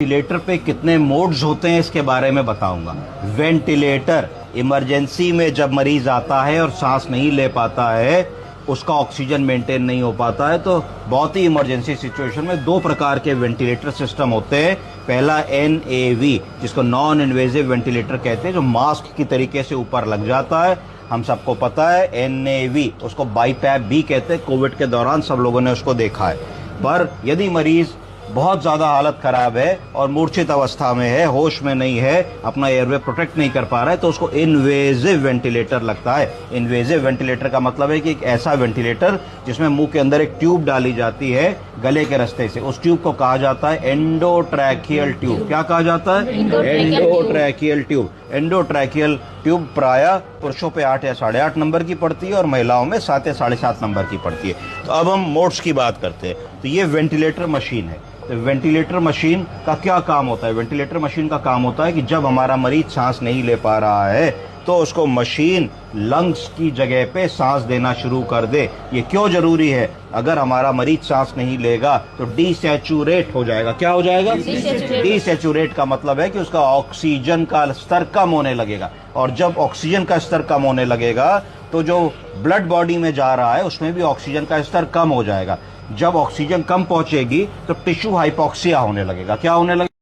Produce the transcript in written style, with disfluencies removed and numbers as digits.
Ventilator पे कितने modes होते हैं इसके बारे में बताऊंगा। वेंटिलेटर इमरजेंसी में जब मरीज आता है और सांस नहीं ले पाता है, उसका ऑक्सीजन मेंटेन नहीं हो पाता है, तो बहुत ही इमरजेंसी सिचुएशन में दो प्रकार के वेंटिलेटर सिस्टम होते हैं। पहला NAV, जिसको नॉन इन्वेजिव वेंटिलेटर कहते हैं, जो मास्क की तरीके से ऊपर लग जाता है, हम सबको पता है। NAV उसको बाईपैप भी कहते हैं, कोविड के दौरान सब लोगों ने उसको देखा है। पर यदि मरीज बहुत ज्यादा हालत खराब है और मूर्छित अवस्था में है, होश में नहीं है, अपना एयरवे प्रोटेक्ट नहीं कर पा रहा है, तो उसको इन्वेजिव वेंटिलेटर लगता है। इन्वेजिव वेंटिलेटर का मतलब है कि एक ऐसा वेंटिलेटर जिसमें मुंह के अंदर एक ट्यूब डाली जाती है गले के रास्ते से। उस ट्यूब को कहा जाता है एंडोट्रैकियल ट्यूब। क्या कहा जाता है? Endotracheal tube. एंडोट्रैकियल ट्यूब प्रायः पुरुषों पे 8 या 8.5 नंबर की पड़ती है और महिलाओं में 7 या 7.5 नंबर की पड़ती है। तो अब हम मोड्स की बात करते हैं। तो ये वेंटिलेटर मशीन है। तो वेंटिलेटर मशीन का क्या काम होता है? वेंटिलेटर मशीन का काम होता है कि जब हमारा मरीज सांस नहीं ले पा रहा है तो उसको मशीन लंग्स की जगह पे सांस देना शुरू कर दे। ये क्यों जरूरी है? अगर हमारा मरीज सांस नहीं लेगा तो डिसैचुरेट हो जाएगा। क्या हो जाएगा? डिसैचुरेट का मतलब है कि उसका ऑक्सीजन का स्तर कम होने लगेगा, और जब ऑक्सीजन का स्तर कम होने लगेगा तो जो ब्लड बॉडी में जा रहा है उसमें भी ऑक्सीजन का स्तर कम हो जाएगा। जब ऑक्सीजन कम पहुंचेगी तो टिश्यू हाइपोक्सिया होने लगेगा। क्या होने लगेगा?